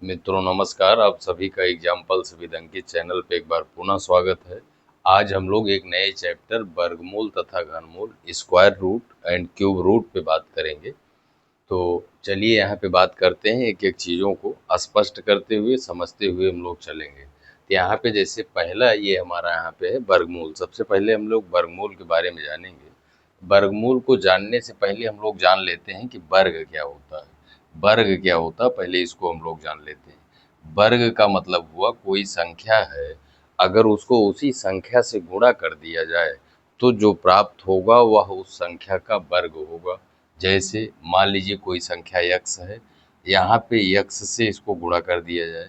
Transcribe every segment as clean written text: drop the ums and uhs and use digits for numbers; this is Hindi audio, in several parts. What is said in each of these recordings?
मित्रों नमस्कार। आप सभी का एग्जाम्पल्स विद अंकित चैनल पे एक बार पुनः स्वागत है। आज हम लोग एक नए चैप्टर वर्गमूल तथा घनमूल, square root and cube root पे बात करेंगे। तो चलिए यहाँ पे बात करते हैं, एक एक चीज़ों को स्पष्ट करते हुए समझते हुए हम लोग चलेंगे। तो यहाँ पे जैसे पहला ये हमारा यहाँ पे है वर्गमूल। सबसे पहले हम लोग वर्गमूल के बारे में जानेंगे। वर्गमूल को जानने से पहले हम लोग जान लेते हैं कि वर्ग क्या होता है। वर्ग क्या होता है पहले इसको हम लोग जान लेते हैं। वर्ग का मतलब हुआ कोई संख्या है, अगर उसको उसी संख्या से गुणा कर दिया जाए तो जो प्राप्त होगा वह उस संख्या का वर्ग होगा। जैसे मान लीजिए कोई संख्या यक्स है, यहाँ पे यक्स से इसको गुणा कर दिया जाए।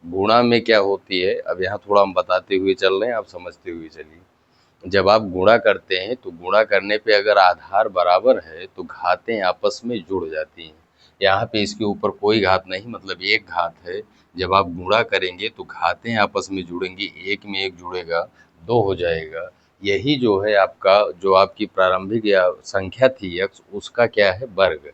गुणा में क्या होती है, अब यहाँ थोड़ा हम बताते हुए चल रहे हैं, आप समझते हुए चलिए। जब आप गुणा करते हैं तो गुणा करने पे अगर आधार बराबर है तो घातें आपस में जुड़ जाती हैं। यहाँ पे इसके ऊपर कोई घात नहीं, मतलब एक घात है। जब आप गुणा करेंगे तो घातें आपस में जुड़ेंगी, एक में एक जुड़ेगा, दो हो जाएगा। यही जो है आपका, जो आपकी प्रारंभिक या संख्या थी यक्स, उसका क्या है, वर्ग है।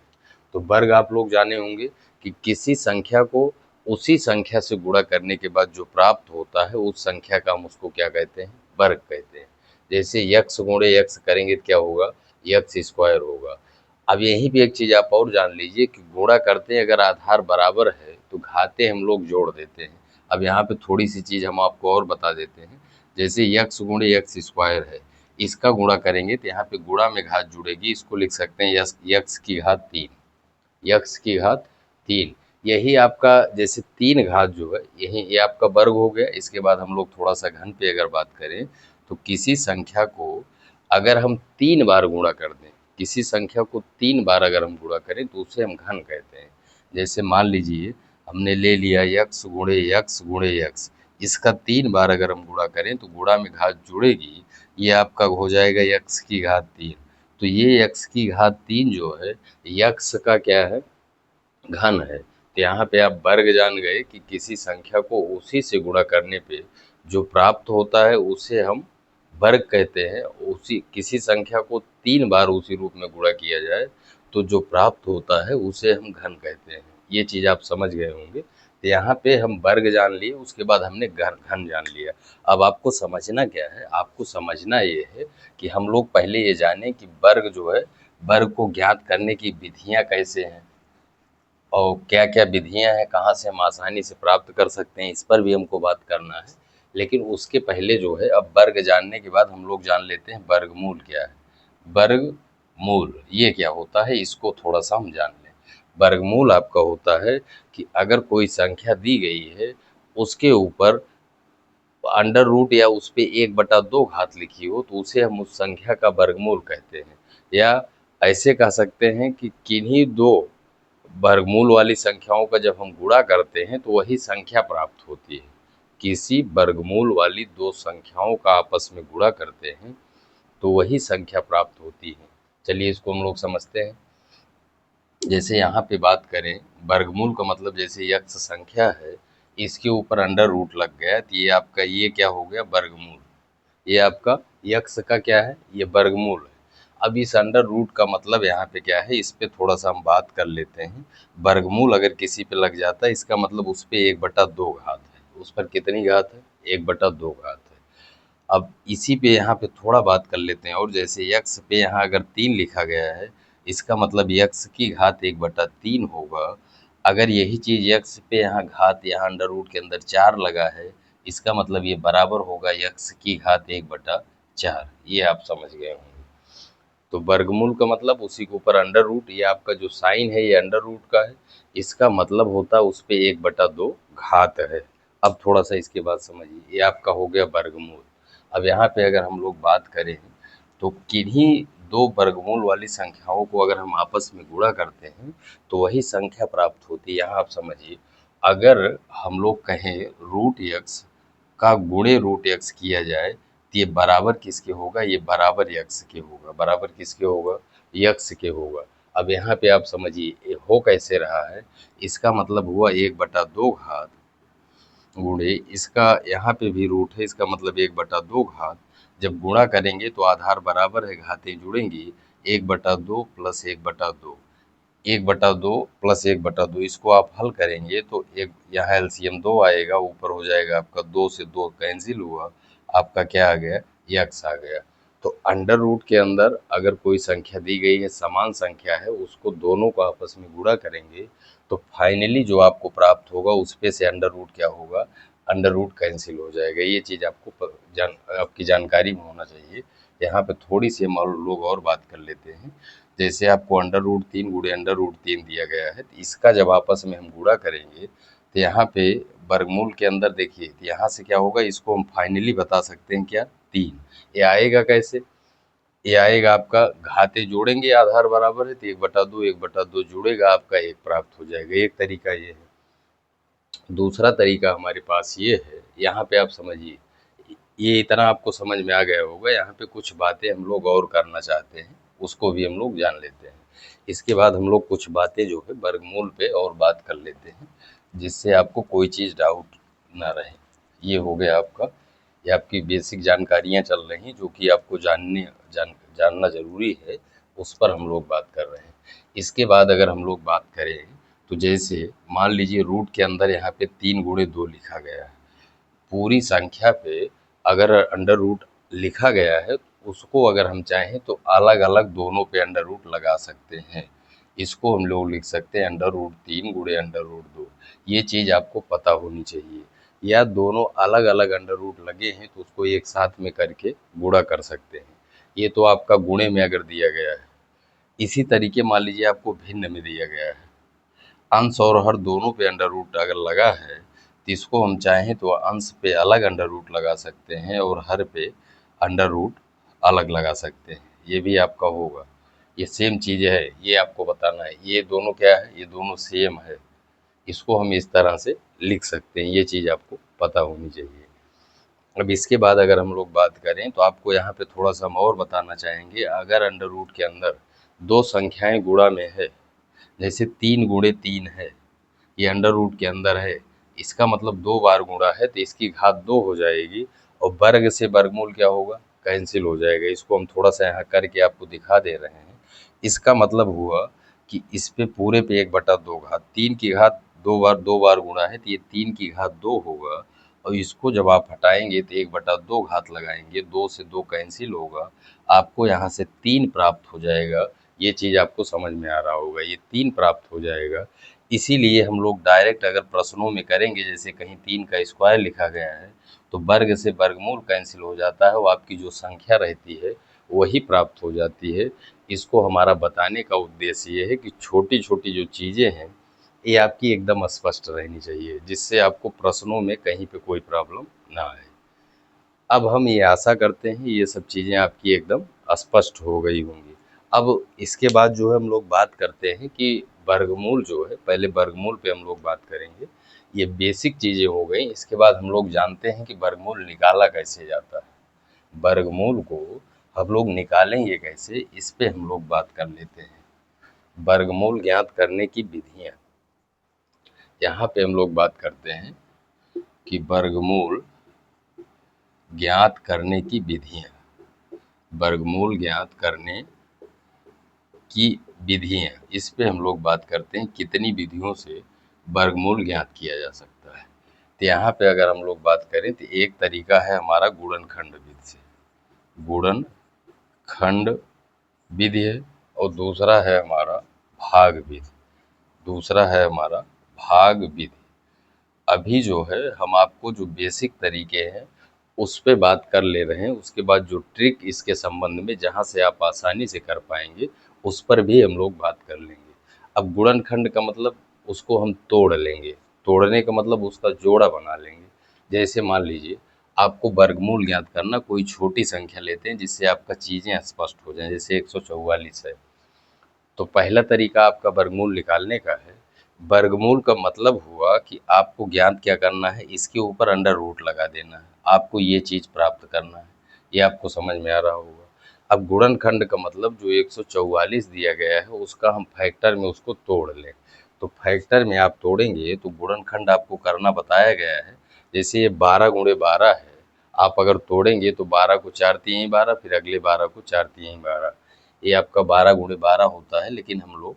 तो वर्ग आप लोग जाने होंगे कि किसी संख्या को उसी संख्या से गुणा करने के बाद जो प्राप्त होता है उस संख्या का हम उसको क्या कहते हैं, वर्ग कहते हैं। जैसे यक्स गुणे यक्स करेंगे तो क्या होगा, यक्स स्क्वायर होगा। अब यहीं पे एक चीज आप और जान लीजिए कि गुणा करते हैं अगर आधार बराबर है तो घाते हम लोग जोड़ देते हैं। अब यहाँ पे थोड़ी सी चीज हम आपको और बता देते हैं। जैसे यक्स गुणे यक्स स्क्वायर है, इसका गुणा करेंगे तो यहाँ पे गुणा में घात जुड़ेगी, इसको लिख सकते हैं यक्स की घात 3। यक्स की घात 3, यही आपका जैसे 3 घात जो है यही ये आपका वर्ग हो गया। इसके बाद हम लोग थोड़ा सा घन पे अगर बात करें तो किसी संख्या को अगर हम 3 बार गुणा कर दें, किसी संख्या को 3 बार अगर हम गुणा करें तो उसे हम घन कहते हैं। जैसे मान लीजिए हमने ले लिया यक्स गुणे यक्स गुणे यक्स, इसका 3 बार अगर हम गुणा करें तो गुणा में घात जुड़ेगी, ये आपका हो जाएगा यक्स की घात 3। तो ये यक्स की घात 3 जो है यक्स का क्या है, घन है। तो यहाँ पे आप वर्ग जान गए कि किसी संख्या को उसी से गुणा करने पे जो प्राप्त होता है उसे हम वर्ग कहते हैं। उसी किसी संख्या को 3 बार उसी रूप में गुणा किया जाए तो जो प्राप्त होता है उसे हम घन कहते हैं। ये चीज़ आप समझ गए होंगे। तो यहाँ पे हम वर्ग जान लिए, उसके बाद हमने घन घन जान लिया। अब आपको समझना क्या है, आपको समझना ये है कि हम लोग पहले ये जाने कि वर्ग जो है, वर्ग को ज्ञात करने की विधियाँ कैसे हैं और क्या-क्या विधियाँ हैं, कहाँ से हम आसानी से प्राप्त कर सकते हैं, इस पर भी हमको बात करना है। लेकिन उसके पहले जो है, अब वर्ग जानने के बाद हम लोग जान लेते हैं वर्गमूल क्या है। वर्गमूल ये क्या होता है, इसको थोड़ा-सा हम जान लें। वर्गमूल आपका होता है कि अगर कोई संख्या दी गई है, उसके ऊपर अंडर रूट या उस पे 1/2 घात लिखी हो तो उसे हम उस संख्या का वर्गमूल कहते हैं। या ऐसे कह सकते हैं कि किन्हीं दो वर्गमूल वाली संख्याओं का जब हम गुणा करते हैं तो वही संख्या प्राप्त होती है। किसी वर्गमूल वाली दो संख्याओं का आपस में गुणा करते हैं तो वही संख्या प्राप्त होती है। चलिए इसको हम लोग समझते हैं। जैसे यहाँ पे बात करें, वर्गमूल का मतलब जैसे यक्स संख्या है, इसके ऊपर अंडर रूट लग गया तो ये आपका ये क्या हो गया, वर्गमूल। ये आपका यक्स का क्या है, ये वर्गमूल है। अब इस अंडर रूट का मतलब यहाँ पे क्या है, इस पे थोड़ा सा हम बात कर लेते हैं। वर्गमूल अगर किसी पे लग जाता है इसका मतलब उस पे 1/2 घात है। उस पर कितनी घात है, 1/2 घात है। अब इसी पे यहाँ पे थोड़ा बात कर लेते हैं, और जैसे यक्स पे यहाँ अगर 3 लिखा गया है, इसका मतलब यक्स की घात 1/3 होगा। अगर यही चीज़ यक्स पे यहाँ घात, यहाँ अंडर रूट के अंदर 4 लगा है, इसका मतलब ये बराबर होगा यक्स की घात 1/4। ये आप समझ गए होंगे। तो वर्गमूल का मतलब उसी के ऊपर अंडर रूट, ये आपका जो साइन है ये अंडर रूट का है, इसका मतलब होता है उस पे 1/2 घात है। अब थोड़ा सा इसके बाद समझिए, ये आपका हो गया वर्गमूल। अब यहाँ पे अगर हम लोग बात करें तो किन्हीं दो वर्गमूल वाली संख्याओं को अगर हम आपस में गुणा करते हैं तो वही संख्या प्राप्त होती है। यहाँ आप समझिए, अगर हम लोग कहें रूट यक्स का गुणे रूट यक्स किया जाए तो ये बराबर किसके होगा, ये बराबर यक्स के होगा। बराबर किसके होगा, यक्स के होगा। अब यहाँ पे आप समझिए ये हो कैसे रहा है, इसका मतलब हुआ 1/2 घात गुणे इसका, यहाँ पे भी रूट है, इसका मतलब 1/2 घात। जब गुणा करेंगे तो आधार बराबर है, घातें जुड़ेंगी, 1/2 प्लस 1/2। 1/2 प्लस 1/2 इसको आप हल करेंगे तो एक यहाँ एलसीएम 2 आएगा, ऊपर हो जाएगा आपका 2 से 2 कैंसिल हुआ, आपका क्या आ गया, यक्स आ गया। तो अंडर रूट के अंदर अगर कोई संख्या दी गई है, समान संख्या है, उसको दोनों को आपस में गुणा करेंगे तो फाइनली जो आपको प्राप्त होगा उस पे से अंडर रूट क्या होगा, अंडर रूट कैंसिल हो जाएगा। ये चीज़ आपको आपकी जानकारी में होना चाहिए। यहाँ पे थोड़ी सी हम और लोग और बात कर लेते हैं। जैसे आपको अंडर रूट 3 गुणे अंडर रूट 3 दिया गया है, तो इसका जब आपस में हम गुणा करेंगे तो यहाँ पे वर्गमूल के अंदर देखिए, तो यहाँ से क्या होगा, इसको हम फाइनली बता सकते हैं क्या, 3। ये आएगा कैसे, ये आएगा आपका घाते जोड़ेंगे, आधार बराबर है तो 1/2 जुड़ेगा, आपका 1 प्राप्त हो जाएगा। एक तरीका ये है। दूसरा तरीका हमारे पास ये है, यहाँ पे आप समझिए, ये इतना आपको समझ में आ गया होगा। यहाँ पे कुछ बातें हम लोग और करना चाहते हैं, उसको भी हम लोग जान लेते हैं। इसके बाद हम लोग कुछ बातें जो है वर्गमूल पे और बात कर लेते हैं, जिससे आपको कोई चीज़ डाउट ना रहे। ये हो गया आपका, ये आपकी बेसिक जानकारियाँ चल रही हैं जो कि आपको जानना ज़रूरी है, उस पर हम लोग बात कर रहे हैं। इसके बाद अगर हम लोग बात करें तो जैसे मान लीजिए रूट के अंदर यहाँ पे 3 गुणे 2 लिखा गया है। पूरी संख्या पे अगर अंडर रूट लिखा गया है, उसको अगर हम चाहें तो अलग अलग दोनों पे अंडर रूट लगा सकते हैं। इसको हम लोग लिख सकते हैं अंडर रूट 3 गुणे अंडर रूट 2। ये चीज़ आपको पता होनी चाहिए। या दोनों अलग अलग अंडर रूट लगे हैं तो उसको एक साथ में करके गुणा कर सकते हैं। ये तो आपका गुणे में अगर दिया गया है। इसी तरीके मान लीजिए आपको भिन्न में दिया गया है, अंश और हर दोनों पे अंडर रूट अगर लगा है तो इसको हम चाहें तो अंश पे अलग अंडर रूट लगा सकते हैं और हर पे अंडर रूट अलग लगा सकते हैं। ये भी आपका होगा। ये सेम चीज़ है, ये आपको बताना है। ये दोनों क्या है, ये दोनों सेम है। इसको हम इस तरह से लिख सकते हैं। ये चीज़ आपको पता होनी चाहिए। अब इसके बाद अगर हम लोग बात करें तो आपको यहाँ पे थोड़ा सा हम और बताना चाहेंगे। अगर अंडर रूट के अंदर दो संख्याएं गुणा में है, जैसे 3 गुणे 3 है, ये अंडर रूट के अंदर है, इसका मतलब 2 बार गुणा है तो इसकी घात 2 हो जाएगी और वर्ग से वर्गमूल क्या होगा, कैंसिल हो जाएगा। इसको हम थोड़ा सा यहाँ करके आपको दिखा दे रहे हैं। इसका मतलब हुआ कि इस पे पूरे पे 1/2 घात, 3 की घात 2 बार गुणा है तो ये 3 की घात 2 होगा और इसको जब आप हटाएंगे तो 1/2 घात लगाएंगे, 2 से 2 कैंसिल होगा, आपको यहाँ से 3 प्राप्त हो जाएगा। ये चीज़ आपको समझ में आ रहा होगा, ये 3 प्राप्त हो जाएगा। इसीलिए हम लोग डायरेक्ट अगर प्रश्नों में करेंगे, जैसे कहीं 3 का स्क्वायर लिखा गया है तो वर्ग से वर्गमूल कैंसिल हो जाता है और आपकी जो संख्या रहती है वही प्राप्त हो जाती है। इसको हमारा बताने का उद्देश्य ये है कि छोटी छोटी जो चीज़ें हैं ये आपकी एकदम स्पष्ट रहनी चाहिए, जिससे आपको प्रश्नों में कहीं पे कोई प्रॉब्लम ना आए। अब हम ये आशा करते हैं ये सब चीज़ें आपकी एकदम स्पष्ट हो गई होंगी। अब इसके बाद जो है हम लोग बात करते हैं कि वर्गमूल जो है, पहले वर्गमूल पे हम लोग बात करेंगे। ये बेसिक चीज़ें हो गई। इसके बाद हम लोग जानते हैं कि वर्गमूल निकाला कैसे जाता है। वर्गमूल को हम लोग निकालेंगे कैसे, इस पे हम लोग बात कर लेते हैं। वर्गमूल ज्ञात करने की विधियाँ, यहाँ पे हम लोग बात करते हैं कि वर्गमूल ज्ञात करने की विधियाँ। वर्गमूल ज्ञात करने की विधियाँ, इस पे हम लोग बात करते हैं कितनी विधियों से वर्गमूल ज्ञात किया जा सकता है। तो यहाँ पे अगर हम लोग बात करें तो एक तरीका है हमारा गुणनखंड विधि से, गुणनखंड विधि है, और दूसरा है हमारा भाग विधि, दूसरा है हमारा भाग विधि। अभी जो है हम आपको जो बेसिक तरीके हैं उस पे बात कर ले रहे हैं। उसके बाद जो ट्रिक इसके संबंध में जहाँ से आप आसानी से कर पाएंगे उस पर भी हम लोग बात कर लेंगे। अब गुणनखंड का मतलब उसको हम तोड़ लेंगे, तोड़ने का मतलब उसका जोड़ा बना लेंगे। जैसे मान लीजिए आपको वर्गमूल ज्ञात करना, कोई छोटी संख्या लेते हैं जिससे आपका चीज़ें स्पष्ट हो जाएं। जैसे 144 है तो पहला तरीका आपका वर्गमूल निकालने का है। वर्गमूल का मतलब हुआ कि आपको ज्ञात क्या करना है, इसके ऊपर अंडर रूट लगा देना है, आपको ये चीज़ प्राप्त करना है। ये आपको समझ में आ रहा होगा। अब गुणनखंड का मतलब जो 144 दिया गया है उसका हम फैक्टर में उसको तोड़ लें। तो फैक्टर में आप तोड़ेंगे तो गुणनखंड आपको करना बताया गया है। जैसे ये 12 गुणे 12 है, आप अगर तोड़ेंगे तो 12 को 4 तिहाई 12, फिर अगले 12 को 4 तिहाई 12, ये आपका 12 गुणे 12 होता है। लेकिन हम लोग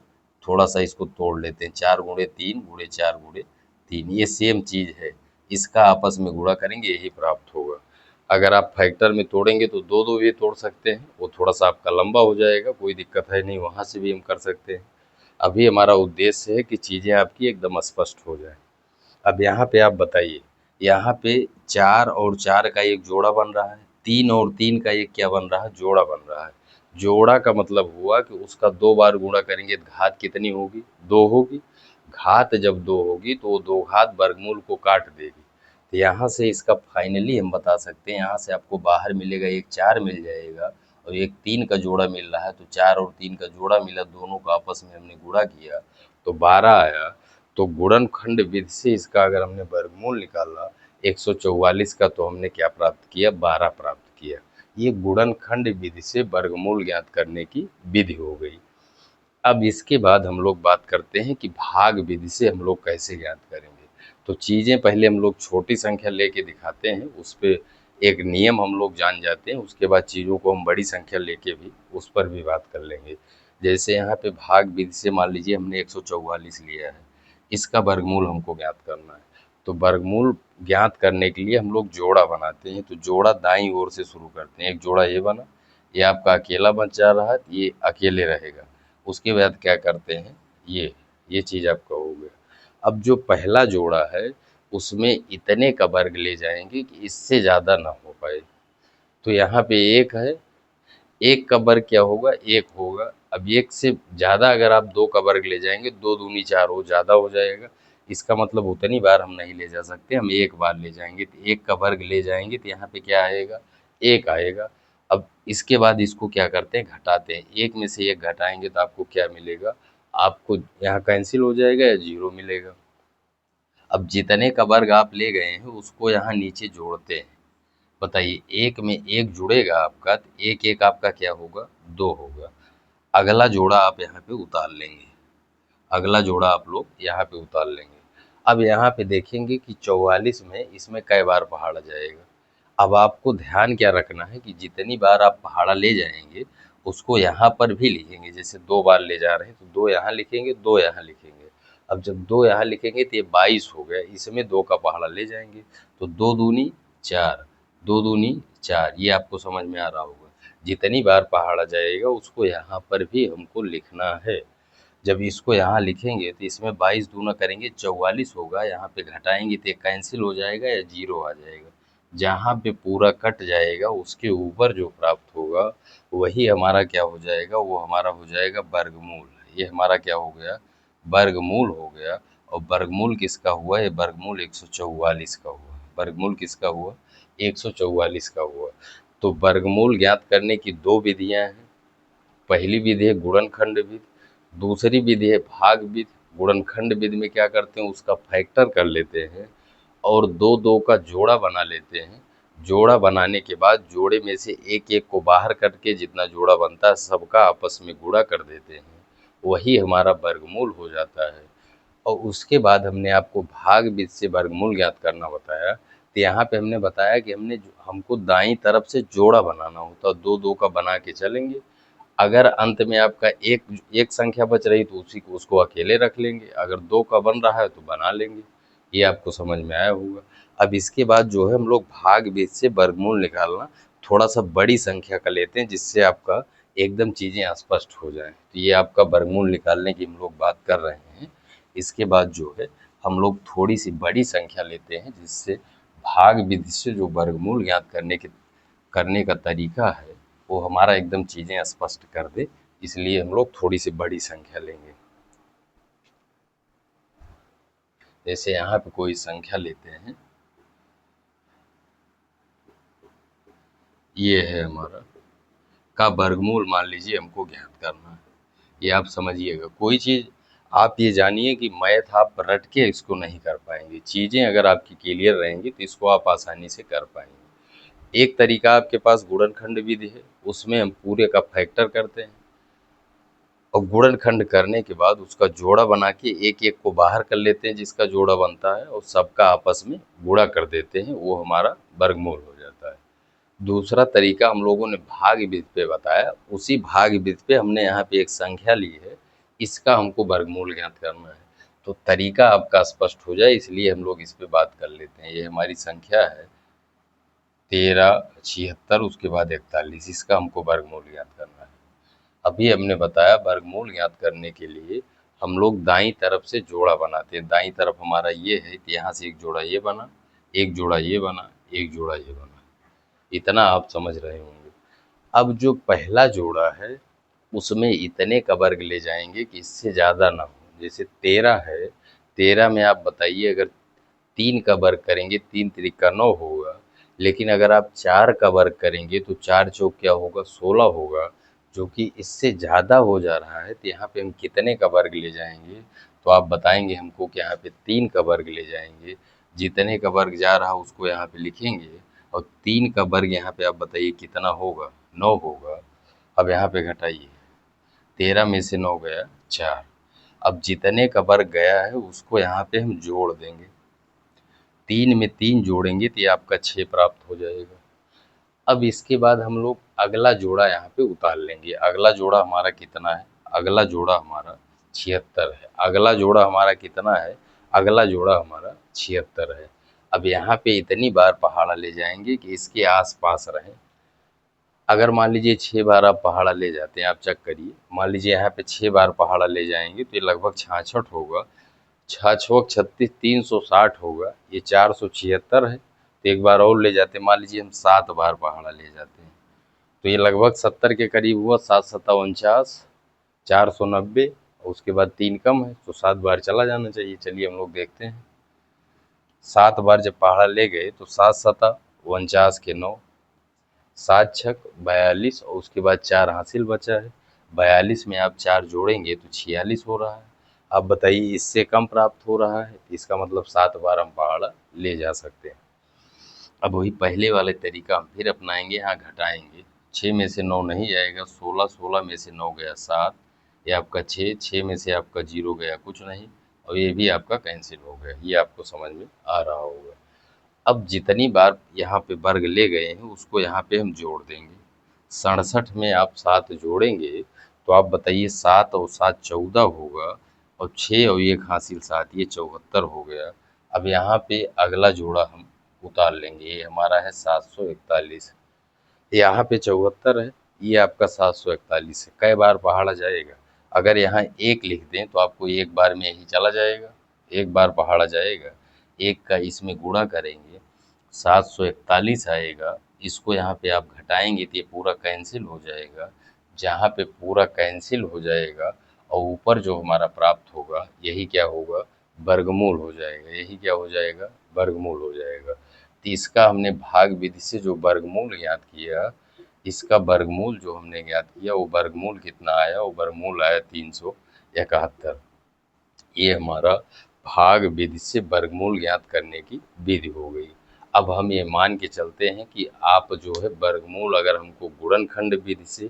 थोड़ा सा इसको तोड़ लेते हैं, 4 गुणे 3 गुणे 4 गुणे 3, ये सेम चीज़ है, इसका आपस में गुणा करेंगे यही प्राप्त होगा। अगर आप फैक्टर में तोड़ेंगे तो दो दो भी तोड़ सकते हैं, वो थोड़ा सा आपका लंबा हो जाएगा, कोई दिक्कत है नहीं, वहाँ से भी हम कर सकते हैं। अभी हमारा उद्देश्य है कि चीज़ें आपकी एकदम स्पष्ट हो जाए। अब यहाँ पे आप बताइए, यहाँ पे 4 और 4 का एक जोड़ा बन रहा है, 3 और 3 का एक क्या बन रहा है, जोड़ा बन रहा है। जोड़ा का मतलब हुआ कि उसका 2 बार गुणा करेंगे तो घात कितनी होगी, 2 होगी। घात जब 2 होगी तो वो 2 घात वर्गमूल को काट देगी। तो यहाँ से इसका फाइनली हम बता सकते हैं, यहाँ से आपको बाहर मिलेगा एक 4 मिल जाएगा और एक 3 का जोड़ा मिल रहा है, तो 4 और 3 का जोड़ा मिला, दोनों का आपस में हमने गुणा किया तो 12 आया। तो गुणनखंड विधि से इसका अगर हमने वर्गमूल निकाला 144 का, तो हमने क्या प्राप्त किया, 12 प्राप्त किया। ये गुणनखंड विधि से वर्गमूल ज्ञात करने की विधि हो गई। अब इसके बाद हम लोग बात करते हैं कि भाग विधि से हम लोग कैसे ज्ञात करेंगे। तो चीज़ें पहले हम लोग छोटी संख्या लेके दिखाते हैं, उस पे एक नियम हम लोग जान जाते हैं, उसके बाद चीज़ों को हम बड़ी संख्या लेके भी उस पर भी बात कर लेंगे। जैसे यहाँ पे भाग विधि से मान लीजिए हमने 144 लिया है, इसका वर्गमूल हमको ज्ञात करना है। तो वर्गमूल ज्ञात करने के लिए हम लोग जोड़ा बनाते हैं। तो जोड़ा दाईं ओर से शुरू करते हैं, एक जोड़ा ये बना, ये आपका अकेला बच जा रहा है, ये अकेले रहेगा। उसके बाद क्या करते हैं, ये चीज़ आपका हो गया। अब जो पहला जोड़ा है उसमें इतने का वर्ग ले जाएंगे कि इससे ज़्यादा ना हो पाए। तो यहाँ पे एक है, एक का वर्ग क्या होगा, एक होगा। अब एक से ज़्यादा अगर आप 2 का वर्ग ले जाएंगे, 2 दूनी 4 हो, ज़्यादा हो जाएगा। इसका मतलब उतनी बार हम नहीं ले जा सकते, हम एक बार ले जाएंगे। तो एक का वर्ग ले जाएंगे तो यहाँ पे क्या आएगा, एक आएगा। अब इसके बाद इसको क्या करते हैं, घटाते हैं, एक में से एक घटाएंगे तो आपको क्या मिलेगा, आपको यहाँ कैंसिल हो जाएगा या 0 मिलेगा। अब जितने का वर्ग आप ले गए हैं उसको यहाँ नीचे जोड़ते हैं। बताइए, एक में एक जुड़ेगा आपका तो एक एक आपका क्या होगा, 2 होगा। अगला जोड़ा आप यहाँ पे उतार लेंगे, अगला जोड़ा आप लोग यहाँ पे उतार लेंगे। अब यहाँ पे देखेंगे कि 44 में इसमें कई बार पहाड़ा जाएगा। अब आपको ध्यान क्या रखना है कि जितनी बार आप पहाड़ा ले जाएंगे उसको यहाँ पर भी लिखेंगे। जैसे 2 बार ले जा रहे हैं तो 2 यहाँ लिखेंगे, 2 यहाँ लिखेंगे। अब जब 2 यहाँ लिखेंगे तो ये 22 हो गया, इसमें 2 का पहाड़ा ले जाएंगे तो 2 दूनी 4, 2 दूनी 4, ये आपको समझ में आ रहा होगा। जितनी बार पहाड़ा जाएगा उसको यहाँ पर भी हमको लिखना है। जब इसको यहाँ लिखेंगे तो इसमें 22 दूना करेंगे 44 होगा, यहाँ पे घटाएंगे तो कैंसिल हो जाएगा या 0 आ जाएगा। जहाँ पे पूरा कट जाएगा उसके ऊपर जो प्राप्त होगा वही हमारा क्या हो जाएगा, वो हमारा हो जाएगा वर्गमूल। ये हमारा क्या हो गया, वर्गमूल हो गया। और वर्गमूल किसका हुआ, ये वर्गमूल 144 का हुआ। वर्गमूल किसका हुआ, 144 का हुआ। तो वर्गमूल ज्ञात करने की 2 विधियां हैं। पहली विधि है गुणनखंड विधि, दूसरी विधि है भाग विधि। गुणनखंड विधि में क्या करते हैं, उसका फैक्टर कर लेते हैं और दो दो का जोड़ा बना लेते हैं। जोड़ा बनाने के बाद जोड़े में से एक एक को बाहर करके जितना जोड़ा बनता है सबका आपस में गुणा कर देते हैं, वही हमारा वर्गमूल हो जाता है। और उसके बाद हमने आपको भाग विधि से वर्गमूल ज्ञात करना बताया। तो यहाँ पे हमने बताया कि हमको दाईं तरफ से जोड़ा बनाना होता है, दो दो का बना के चलेंगे। अगर अंत में आपका एक एक संख्या बच रही तो उसी को उसको अकेले रख लेंगे, अगर 2 का बन रहा है तो बना लेंगे। ये आपको समझ में आया होगा। अब इसके बाद जो है हम लोग भाग विधि से वर्गमूल निकालना थोड़ा सा बड़ी संख्या का लेते हैं, जिससे आपका एकदम चीज़ें स्पष्ट हो जाएं। तो ये आपका वर्गमूल निकालने की हम लोग बात कर रहे हैं। इसके बाद जो है हम लोग थोड़ी सी बड़ी संख्या लेते हैं, जिससे भाग विधि से जो वर्गमूल ज्ञात करने का तरीका है वो हमारा एकदम चीज़ें स्पष्ट कर दे। इसलिए हम लोग थोड़ी सी बड़ी संख्या लेंगे। जैसे यहाँ पे कोई संख्या लेते हैं, ये है हमारा का वर्गमूल मान लीजिए हमको ज्ञात करना है। ये आप समझिएगा, कोई चीज़ आप ये जानिए कि मैथ आप रट के इसको नहीं कर पाएंगे। चीज़ें अगर आपकी क्लियर रहेंगी तो इसको आप आसानी से कर पाएंगे। एक तरीका आपके पास गुणनखंड विधि है, उसमें हम पूरे का फैक्टर करते हैं और गुणनखंड करने के बाद उसका जोड़ा बना के एक एक को बाहर कर लेते हैं जिसका जोड़ा बनता है, और सबका आपस में गुणा कर देते हैं, वो हमारा वर्गमूल हो जाता है। दूसरा तरीका हम लोगों ने भाग विधि पे बताया, उसी भाग विधि पे हमने यहाँ पे एक संख्या ली है इसका हमको वर्गमूल ज्ञात करना है। तो तरीका आपका स्पष्ट हो जाए इसलिए हम लोग इस पे बात कर लेते हैं। ये हमारी संख्या है 13, 76, उसके बाद 41, इसका हमको वर्गमूल ज्ञात करना है। अभी हमने बताया वर्गमूल ज्ञात करने के लिए हम लोग दाईं तरफ से जोड़ा बनाते हैं। दाईं तरफ हमारा ये है तो यहाँ से एक जोड़ा ये बना, एक जोड़ा ये बना, एक जोड़ा ये बना। इतना आप समझ रहे होंगे। अब जो पहला जोड़ा है उसमें इतने का वर्ग ले जाएंगे कि इससे ज़्यादा ना हो। जैसे 13 है, 13 में आप बताइए अगर 3 का वर्ग करेंगे 3 त्रिका 9 होगा, लेकिन अगर आप 4 का वर्ग करेंगे तो 4 चौक क्या होगा 16 होगा, जो कि इससे ज़्यादा हो जा रहा है। तो यहाँ पे हम कितने का वर्ग ले जाएंगे, तो आप बताएंगे हमको कि यहाँ पे 3 का वर्ग ले जाएंगे। जितने का वर्ग जा रहा है उसको यहाँ पे लिखेंगे और 3 का वर्ग यहाँ पे आप बताइए कितना होगा, 9 होगा। अब यहाँ पे घटाइए, 13 में से 9 गया 4। अब जितने का वर्ग गया है उसको यहाँ पे हम जोड़ देंगे। 3 में 3 जोड़ेंगे तो ये आपका 6 प्राप्त हो जाएगा। अब इसके बाद हम लोग अगला जोड़ा यहाँ पे उतार लेंगे। अगला जोड़ा हमारा कितना है, अगला जोड़ा हमारा 76 है। अगला जोड़ा हमारा कितना है, अगला जोड़ा हमारा 76 है। अब यहाँ पे इतनी बार पहाड़ा ले जाएंगे कि इसके आसपास रहें। अगर मान लीजिए 6 बार आप पहाड़ा ले जाते हैं, आप चेक करिए, मान लीजिए यहाँ पे 6 बार पहाड़ा ले जाएंगे तो ये लगभग 66 होगा। 6 36 360 होगा, ये 476 है। तो एक बार और ले जाते हैं, मान लीजिए हम 7 बार पहाड़ा ले जाते हैं तो ये लगभग 70 के करीब हुआ। 7 सत्ता 49, 490, और उसके बाद 3 कम है तो 7 बार चला जाना चाहिए। चलिए हम लोग देखते हैं। 7 बार जब पहाड़ा ले गए तो 7 सत्ता 49 के 9, 7 छक 42, और उसके बाद 4 हासिल बचा है। 42 में आप 4 जोड़ेंगे तो 46 हो रहा है। अब बताइए इससे कम प्राप्त हो रहा है, इसका मतलब 7 बार हम पहाड़ा ले जा सकते हैं। अब वही पहले वाले तरीका हम फिर अपनाएंगे। यहाँ घटाएंगे, 6 में से 9 नहीं जाएगा, 16, 16 में से 9 गया 7, ये आपका 6, 6 में से आपका 0 गया कुछ नहीं, और ये भी आपका कैंसिल हो गया। ये आपको समझ में आ रहा होगा। अब जितनी बार यहाँ पे वर्ग ले गए हैं उसको यहाँ पे हम जोड़ देंगे। 67 में आप 7 जोड़ेंगे तो आप बताइए 7 और 7 14 होगा, और 6 और 1 हासिल 7, ये 74 हो गया। अब यहाँ पे अगला जोड़ा हम उतार लेंगे, ये हमारा है 741। यहाँ पे 74 है, ये आपका 741 है। कई बार पहाड़ा जाएगा, अगर यहाँ 1 लिख दें तो आपको एक बार में यही चला जाएगा, एक बार पहाड़ा जाएगा। 1 का इसमें गुणा करेंगे 741 आएगा। इसको यहाँ पे आप घटाएंगे तो ये पूरा कैंसिल हो जाएगा। जहाँ पे पूरा कैंसिल हो जाएगा और ऊपर जो हमारा प्राप्त होगा यही क्या होगा, वर्गमूल हो जाएगा। यही क्या हो जाएगा, वर्गमूल हो जाएगा। तो इसका हमने भाग विधि से जो वर्गमूल ज्ञात किया, इसका वर्गमूल जो हमने ज्ञात किया वो वर्गमूल कितना आया, वो वर्गमूल आया 371। ये हमारा भाग विधि से वर्गमूल ज्ञात करने की विधि हो गई। अब हम ये मान के चलते हैं कि आप जो है वर्गमूल अगर हमको गुणनखंड विधि से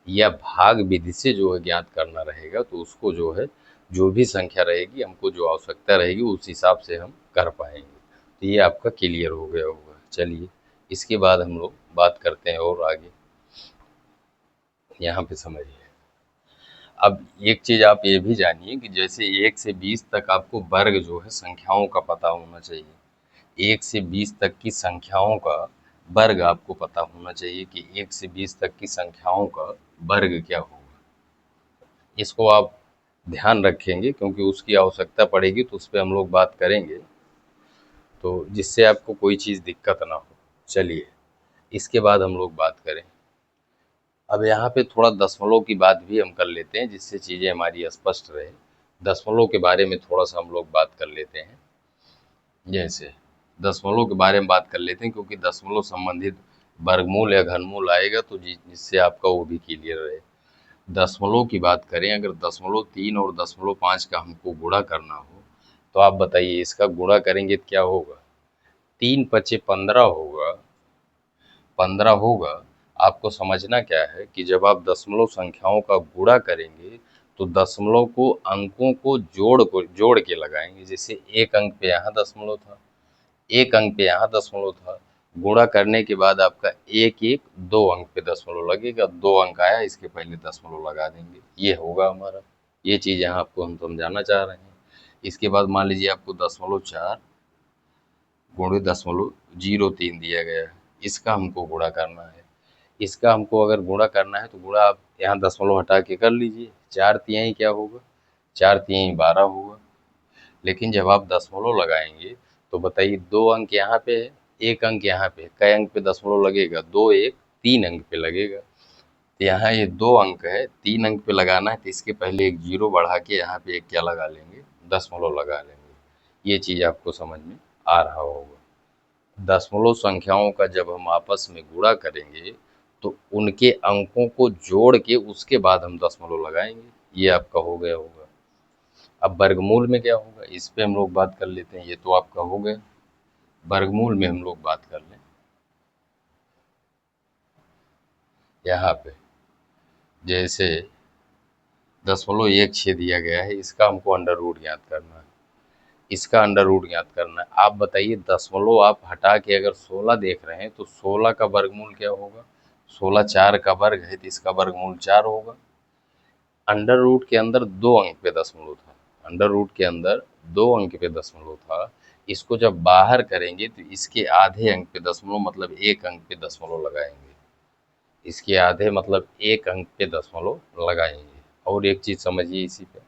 या भाग विधि से जो है ज्ञात करना रहेगा तो उसको जो है जो भी संख्या रहेगी हमको जो आवश्यकता रहेगी उस हिसाब से हम कर पाएंगे। तो ये आपका क्लियर हो गया होगा। चलिए इसके बाद हम लोग बात करते हैं और आगे। यहाँ पे समझिए, अब एक चीज़ आप ये भी जानिए कि जैसे 1 से 20 तक आपको वर्ग जो है संख्याओं का पता होना चाहिए। 1 से 20 तक की संख्याओं का वर्ग आपको पता होना चाहिए कि 1 से 20 तक की संख्याओं का वर्ग क्या होगा। इसको आप ध्यान रखेंगे क्योंकि उसकी आवश्यकता पड़ेगी तो उस पर हम लोग बात करेंगे, तो जिससे आपको कोई चीज़ दिक्कत ना हो। चलिए इसके बाद हम लोग बात करें। अब यहाँ पे थोड़ा दशमलव की बात भी हम कर लेते हैं जिससे चीज़ें हमारी स्पष्ट रहे। दशमलव के बारे में थोड़ा सा हम लोग बात कर लेते हैं। जैसे दशमलव के बारे में बात कर लेते हैं क्योंकि दशमलव संबंधित वर्गमूल या घनमूल आएगा तो जिससे आपका वो भी क्लियर रहे। दशमलव की बात करें, अगर 0.3 और 0.5 का हमको गुणा करना हो तो आप बताइए इसका गुणा करेंगे तो क्या होगा, 3 पचे 15 होगा, 15 होगा। आपको समझना क्या है कि जब आप दशमलव संख्याओं का गुणा करेंगे तो दशमलव को अंकों को जोड़ के लगाएंगे। जैसे एक अंक पे यहाँ दशमलव था, एक अंक पे यहाँ दशमलव था, गुणा करने के बाद आपका एक एक 2 अंक पे दशमलव लगेगा। 2 अंक आया इसके पहले दशमलव लगा देंगे, ये होगा हमारा। ये चीज़ यहाँ आपको हम समझाना चाह रहे हैं। इसके बाद मान लीजिए आपको 0.4 गुणे 0.03 दिया गया है, इसका हमको गुणा करना है। इसका हमको अगर गुणा करना है तो गुणा आप यहाँ दशमलव हटा के कर लीजिए। 4 तिहाई क्या होगा? 4 तिहाई 12 होगा। लेकिन जब आप दशमलव लगाएंगे तो बताइए, 2 अंक यहाँ पे है, 1 अंक यहाँ पे है, कई अंक पे दशमलव लगेगा? 2 1 3 अंक पे लगेगा। तो यहाँ ये 2 अंक है, 3 अंक पे लगाना है तो इसके पहले एक जीरो बढ़ा के यहाँ पे एक क्या लगा लेंगे? दशमलव लगा लेंगे। ये चीज़ आपको समझ में आ रहा होगा। दशमलव संख्याओं का जब हम आपस में गुणा करेंगे तो उनके अंकों को जोड़ के उसके बाद हम दशमलव लगाएंगे। ये आपका हो गया होगा। अब वर्गमूल में क्या होगा, इस पे हम लोग बात कर लेते हैं। ये तो आपका हो गया। वर्गमूल में हम लोग बात कर लें। यहाँ पे जैसे 0.16 दिया गया है, इसका हमको अंडर रूट ज्ञात करना है। इसका अंडर रूट ज्ञात करना है। आप बताइए, दशमलव आप हटा के अगर 16 देख रहे हैं तो 16 का वर्गमूल क्या होगा? 16 4 का वर्ग है तो इसका वर्गमूल 4 होगा। अंडर रूट के अंदर 2 अंक पे दशमलव था। अंडर रूट के अंदर 2 अंक पे दशमलव था। इसको जब बाहर करेंगे तो इसके आधे अंक पे दशमलव मतलब 1 अंक पे दशमलव लगाएंगे। इसके आधे मतलब 1 अंक पे दशमलव लगाएंगे। और एक चीज समझिए इसी पे,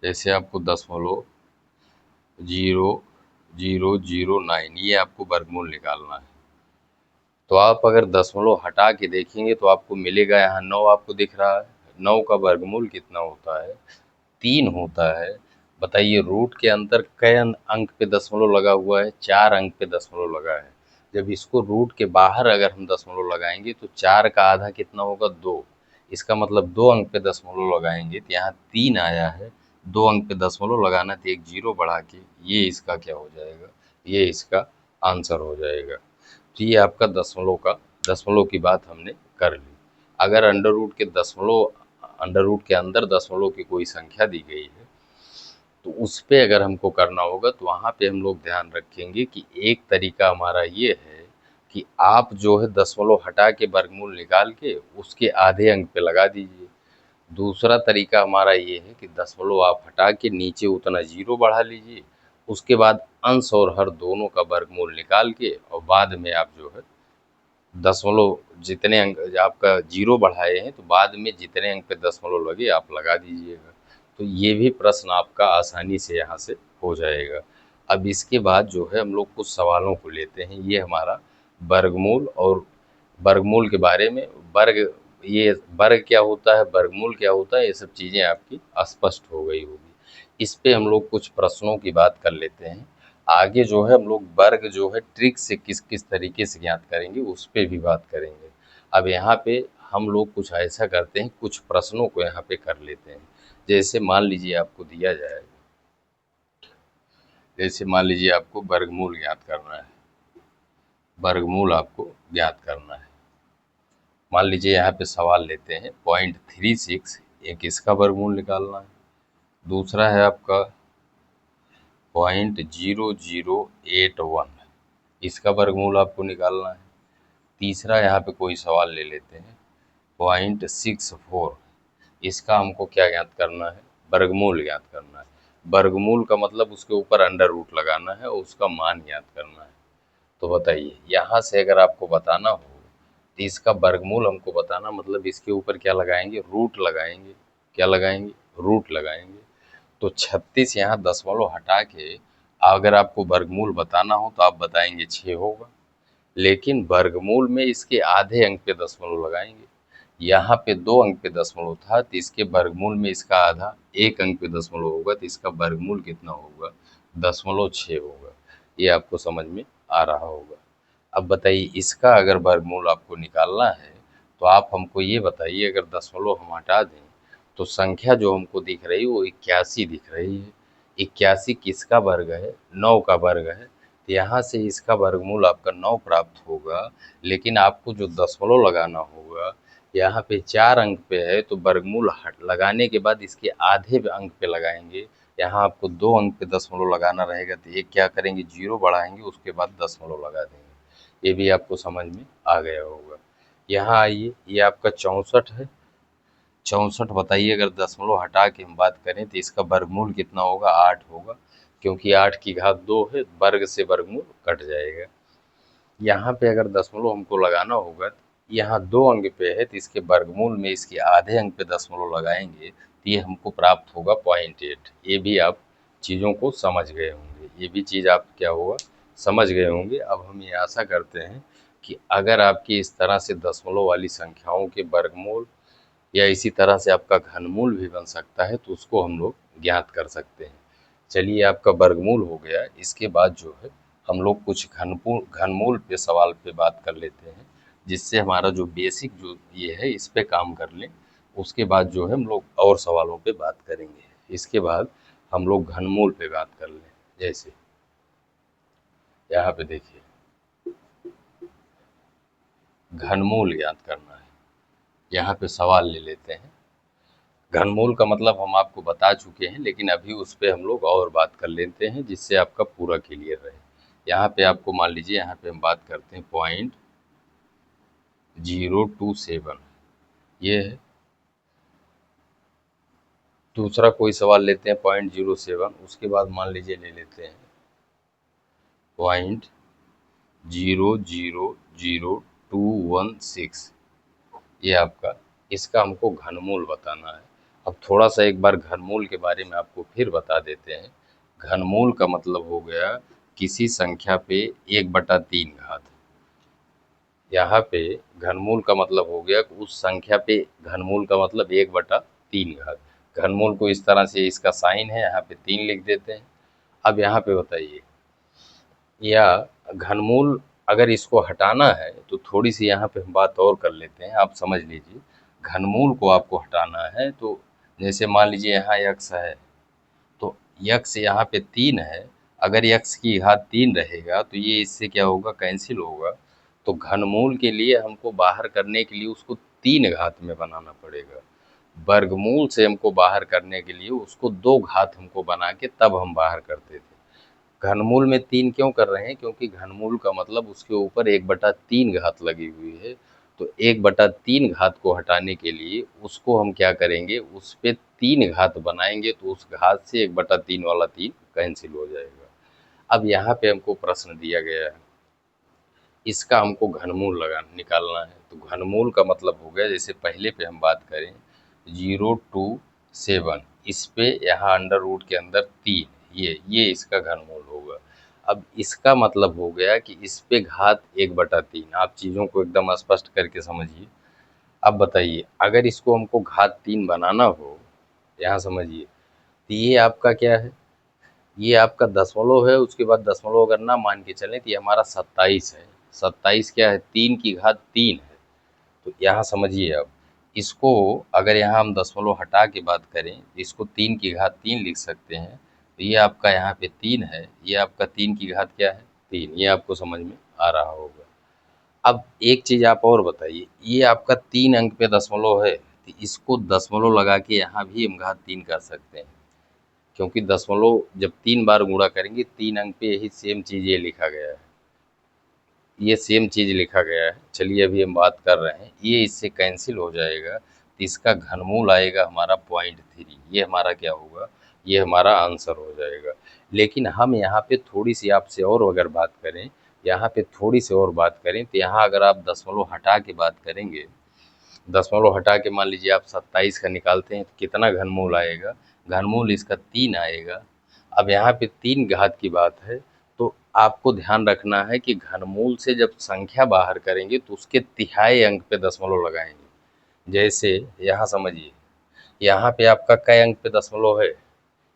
जैसे आपको 0.0009 ये आपको वर्गमूल निकालना है। तो आप अगर दशमलव हटा के देखेंगे तो आपको मिलेगा, यहाँ 9 आपको दिख रहा है। 9 का वर्गमूल कितना होता है? 3 होता है। बताइए, रूट के अंदर कई अंक पे दशमलव लगा हुआ है? 4 अंक पे दशमलव लगा है। जब इसको रूट के बाहर अगर हम दशमलव लगाएंगे तो 4 का आधा कितना होगा? 2। इसका मतलब 2 अंक पे दशमलव लगाएंगे तो यहाँ 3 आया है। 2 अंक पे दशमलव लगाना तो एक जीरो बढ़ा के ये इसका क्या हो जाएगा? ये इसका आंसर हो जाएगा। तो ये आपका दशमलव की बात हमने कर ली। अगर अंडर रूट के अंदर दशमलव की कोई संख्या दी गई है तो उस पे अगर हमको करना होगा तो वहाँ पे हम लोग ध्यान रखेंगे कि एक तरीका हमारा ये है कि आप जो है दशमलव हटा के वर्गमूल निकाल के उसके आधे अंक पे लगा दीजिए। दूसरा तरीका हमारा ये है कि दशमलव आप हटा के नीचे उतना जीरो बढ़ा लीजिए। उसके बाद अंश और हर दोनों का वर्गमूल निकाल के और बाद में आप जो है दशमलव जितने अंक आपका जीरो बढ़ाए हैं तो बाद में जितने अंक पे दशमलव लगे आप लगा दीजिएगा। तो ये भी प्रश्न आपका आसानी से यहाँ से हो जाएगा। अब इसके बाद जो है हम लोग कुछ सवालों को लेते हैं। ये हमारा वर्गमूल और वर्गमूल के बारे में ये वर्ग क्या होता है, वर्गमूल क्या होता है, ये सब चीज़ें आपकी स्पष्ट हो गई होगी। इस पे हम लोग कुछ प्रश्नों की बात कर लेते हैं। आगे जो है हम लोग वर्ग जो है ट्रिक से किस किस तरीके से ज्ञात करेंगे उस पे भी बात करेंगे। अब यहाँ पे हम लोग कुछ ऐसा करते हैं, कुछ प्रश्नों को यहाँ पे कर लेते हैं। जैसे मान लीजिए आपको दिया जाए, जैसे मान लीजिए आपको वर्गमूल ज्ञात करना है। वर्गमूल आपको ज्ञात करना है। मान लीजिए यहाँ पे सवाल लेते हैं 0.36, एक इसका वर्गमूल निकालना है। दूसरा है आपका 0.0081, इसका वर्गमूल आपको निकालना है। तीसरा यहाँ पे कोई सवाल ले लेते हैं 0.64, इसका हमको क्या ज्ञात करना है? वर्गमूल ज्ञात करना है। वर्गमूल का मतलब उसके ऊपर अंडर रूट लगाना है और उसका मान ज्ञात करना है। तो बताइए, यहाँ से अगर आपको बताना हो तो इसका वर्गमूल हमको बताना मतलब इसके ऊपर क्या लगाएंगे? रूट लगाएंगे। क्या लगाएंगे? रूट लगाएंगे। तो 36 यहाँ दशमलव हटा के अगर आपको वर्गमूल बताना हो तो आप बताएंगे 6 होगा। लेकिन वर्गमूल में इसके आधे अंक पे दशमलव लगाएंगे। यहाँ पे 2 अंक पे दशमलव था तो इसके वर्गमूल में इसका आधा 1 अंक पे दशमलव होगा तो इसका वर्गमूल कितना होगा? 0.6 होगा। ये आपको समझ में आ रहा होगा। अब बताइए, इसका अगर वर्गमूल आपको निकालना है तो आप हमको ये बताइए, अगर दशमलव हम हटा दें तो संख्या जो हमको दिख रही है वो 81 दिख रही है। 81 किसका वर्ग है? 9 का वर्ग है। तो यहाँ से इसका वर्गमूल आपका 9 प्राप्त होगा। लेकिन आपको जो दशमलव लगाना होगा, यहाँ पे 4 अंक पे है तो वर्गमूल हट लगाने के बाद इसके आधे अंक पे लगाएंगे। यहाँ आपको 2 अंक पे दशमलव लगाना रहेगा तो एक क्या करेंगे? जीरो बढ़ाएंगे, उसके बाद दशमलव लगा देंगे। ये भी आपको समझ में आ गया होगा। यहाँ आइए, ये आपका 64 है। 64 बताइए, अगर दशमलव हटा के हम बात करें तो इसका वर्गमूल कितना होगा? 8 होगा, क्योंकि 8 की घात 2 है, वर्ग से वर्गमूल कट जाएगा। यहाँ पे अगर दशमलव हमको लगाना होगा, यहाँ 2 अंक पे है तो इसके वर्गमूल में इसके आधे अंक पे दशमलव लगाएंगे तो ये हमको प्राप्त होगा 0.8। ये भी आप चीज़ों को समझ गए होंगे, ये भी चीज़ आप क्या होगा, समझ गए होंगे। अब हम ये आशा करते हैं कि अगर आपकी इस तरह से दशमलव वाली संख्याओं के वर्गमूल या इसी तरह से आपका घनमूल भी बन सकता है तो उसको हम लोग ज्ञात कर सकते हैं। चलिए, आपका वर्गमूल हो गया, इसके बाद जो है हम लोग कुछ घनमूल पे सवाल पे बात कर लेते हैं, जिससे हमारा जो बेसिक जो ये है इस पे काम कर लें। उसके बाद जो है हम लोग और सवालों पे बात करेंगे। इसके बाद हम लोग घनमूल पे बात कर लें। जैसे यहाँ पे देखिए, घनमूल ज्ञात करना है, यहाँ पे सवाल ले लेते हैं। घनमूल का मतलब हम आपको बता चुके हैं, लेकिन अभी उस पे हम लोग और बात कर लेते हैं जिससे आपका पूरा क्लियर रहे। यहाँ पे आपको मान लीजिए, यहाँ पे हम बात करते हैं 0.027, ये है। दूसरा कोई सवाल लेते हैं 0.07, उसके बाद मान लीजिए ले लेते हैं 0.00216, ये आपका, इसका हमको घनमूल बताना है। अब थोड़ा सा एक बार घनमूल के बारे में आपको फिर बता देते हैं। घनमूल का मतलब हो गया किसी संख्या पे 1/3 घात। यहाँ पे घनमूल का मतलब हो गया कि उस संख्या पे घनमूल का मतलब 1/3 घात। घनमूल को इस तरह से, इसका साइन है, यहाँ पे 3 लिख देते हैं। अब यहाँ पे बताइए, या घनमूल अगर इसको हटाना है तो थोड़ी सी यहाँ पे हम बात और कर लेते हैं, आप समझ लीजिए। घनमूल को आपको हटाना है तो जैसे मान लीजिए यहाँ x है, तो x यहाँ पे 3 है, अगर x की घात 3 रहेगा तो ये इससे क्या होगा, कैंसिल होगा। तो घनमूल के लिए हमको बाहर करने के लिए उसको 3 घात में बनाना पड़ेगा। वर्गमूल से हमको बाहर करने के लिए उसको 2 घात हमको बना के तब हम बाहर करते थे। घनमूल में 3 क्यों कर रहे हैं? क्योंकि घनमूल का मतलब उसके ऊपर 1/3 घात लगी हुई है। तो 1/3 घात को हटाने के लिए उसको हम क्या करेंगे, उस पे 3 घात बनाएंगे तो उस घात से 1/3 वाला 3 कैंसिल हो जाएगा। अब यहाँ पे हमको प्रश्न दिया गया है, इसका हमको घनमूल निकालना है। तो घनमूल का मतलब हो गया, जैसे पहले पे हम बात करें 027, इस पे यहाँ अंडर रूट के अंदर 3, ये इसका घनमूल होगा। अब इसका मतलब हो गया कि इस पे घात 1/3। आप चीज़ों को एकदम स्पष्ट करके समझिए। अब बताइए, अगर इसको हमको घात 3 बनाना हो, यहाँ समझिए, तो ये आपका क्या है, ये आपका दशमलव है। उसके बाद दशमलव अगर ना मान के चलें तो ये हमारा 27 है। 27 क्या है, 3 की घात 3 है। तो यहाँ समझिए, अब इसको अगर यहाँ हम दशमलव हटा के बात करें, इसको 3 की घात 3 लिख सकते हैं। तो ये आपका यहाँ पे 3 है, ये आपका 3 की घात क्या है, 3। ये आपको समझ में आ रहा होगा। अब एक चीज़ आप और बताइए, ये आपका 3 अंक पे दशमलव है, तो इसको दशमलव लगा के यहाँ भी हम घात 3 कर सकते हैं, क्योंकि दशमलव जब 3 बार गुणा करेंगे 3 अंक पे यही सेम चीज़ ये लिखा गया है, ये सेम चीज़ लिखा गया है। चलिए, अभी हम बात कर रहे हैं, ये इससे कैंसिल हो जाएगा तो इसका घनमूल आएगा हमारा 0.3। ये हमारा क्या होगा, ये हमारा आंसर हो जाएगा। लेकिन हम यहाँ पे थोड़ी सी आपसे और अगर बात करें, यहाँ पे थोड़ी सी और बात करें, तो यहाँ अगर आप दशमलव हटा के बात करेंगे, दशमलव हटा के मान लीजिए आप 27 का निकालते हैं तो कितना घनमूल आएगा, घनमूल इसका 3 आएगा। अब यहाँ पे 3 घात की बात है, तो आपको ध्यान रखना है कि घनमूल से जब संख्या बाहर करेंगे तो उसके तिहाई अंक पे दशमलव लगाएंगे। जैसे यहाँ समझिए, यहाँ पे आपका कई अंक पे दशमलव है,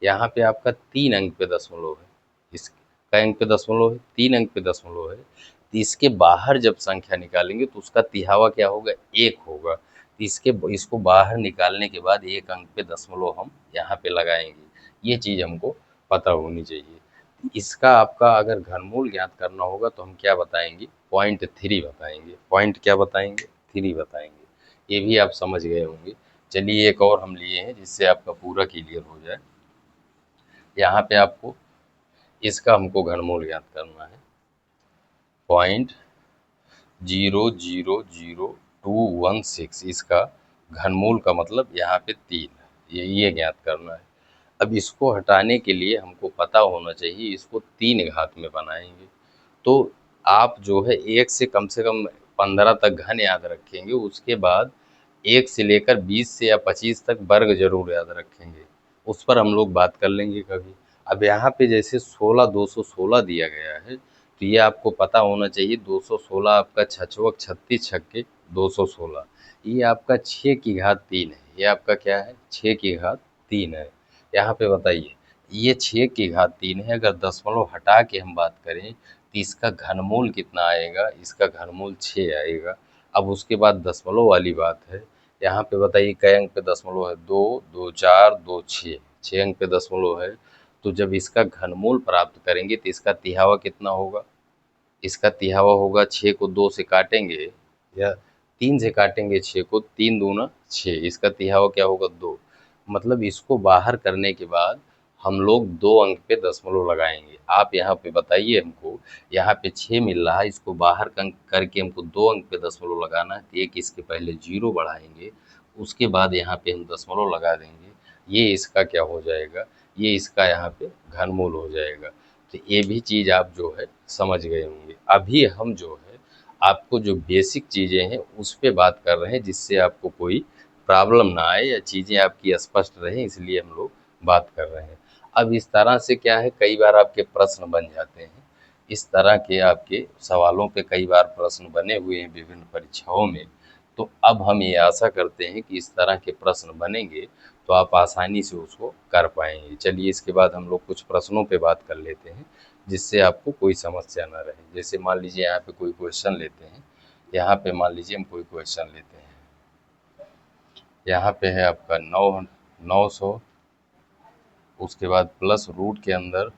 यहाँ पे आपका 3 अंक पे दशमलव है। इस कई अंक पे दशमलव है, 3 अंक पे दशमलव है। तो इसके बाहर जब संख्या निकालेंगे तो उसका तिहावा क्या होगा, 1 होगा। तो इसको बाहर निकालने के बाद 1 अंक पे दशमलव हम यहाँ पे लगाएंगे। ये चीज़ हमको पता होनी चाहिए। इसका आपका अगर घनमूल ज्ञात करना होगा तो हम क्या बताएंगे, 0.3 बताएंगे। पॉइंट क्या बताएंगे, 3 बताएंगे। ये भी आप समझ गए होंगे। चलिए, एक और हम लिए हैं जिससे आपका पूरा क्लियर हो जाए। यहाँ पे आपको इसका हमको घनमूल ज्ञात करना है, 0.00216 इसका घनमूल का मतलब यहाँ पे 3 है, ये ज्ञात करना है। अब इसको हटाने के लिए हमको पता होना चाहिए इसको 3 घात में बनाएंगे। तो आप जो है 1 से कम 15 तक घन याद रखेंगे, उसके बाद 1 से लेकर 20 से या 25 तक वर्ग जरूर याद रखेंगे। उस पर हम लोग बात कर लेंगे कभी। अब यहाँ पे जैसे 16 216 दिया गया है, तो ये आपको पता होना चाहिए 216 आपका छछवक 36 छक्के 216, ये आपका 6 की घात 3 है। ये आपका क्या है? 6 की घात 3 है। यहाँ पे बताइए, ये 6 की घात 3 है, अगर दशमलव हटा के हम बात करें तो इसका घनमूल कितना आएगा? इसका घनमूल 6 आएगा। अब उसके बाद दशमलव वाली बात है, यहाँ पे बताइए कै अंक पे दशमलव है? 2 2 4 2 6, 6 अंक पे दशमलव है। तो जब इसका घनमूल प्राप्त करेंगे तो इसका तिहावा कितना होगा? इसका तिहावा होगा, 6 को 2 से काटेंगे या 3 से काटेंगे, 6 को 3 दूना 6, इसका तिहावा क्या होगा? 2। मतलब इसको बाहर करने के बाद हम लोग 2 अंक पे दशमलव लगाएंगे। आप यहाँ पे बताइए हमको, यहाँ पे 6 मिल रहा है, इसको बाहर करके हमको 2 अंक पे दशमलव लगाना है, तो एक इसके पहले 0 बढ़ाएंगे, उसके बाद यहाँ पे हम दशमलव लगा देंगे। ये इसका क्या हो जाएगा? ये इसका यहाँ पे घनमूल हो जाएगा। तो ये भी चीज़ आप जो है समझ गए होंगे। अभी हम जो है आपको जो बेसिक चीज़ें हैं उस पे बात कर रहे हैं, जिससे आपको कोई प्रॉब्लम ना आए या चीज़ें आपकी स्पष्ट रहें, इसलिए हम लोग बात कर रहे हैं। अब इस तरह से क्या है, कई बार आपके प्रश्न बन जाते हैं। इस तरह के आपके सवालों पे कई बार प्रश्न बने हुए हैं विभिन्न परीक्षाओं में। तो अब हम ये आशा करते हैं कि इस तरह के प्रश्न बनेंगे तो आप आसानी से उसको कर पाएंगे। चलिए इसके बाद हम लोग कुछ प्रश्नों पे बात कर लेते हैं, जिससे आपको कोई समस्या ना रहे। जैसे मान लीजिए यहाँ पे कोई क्वेश्चन लेते हैं, यहाँ पे मान लीजिए हम कोई क्वेश्चन लेते हैं, यहाँ पे है आपका 900, उसके बाद प्लस रूट के अंदर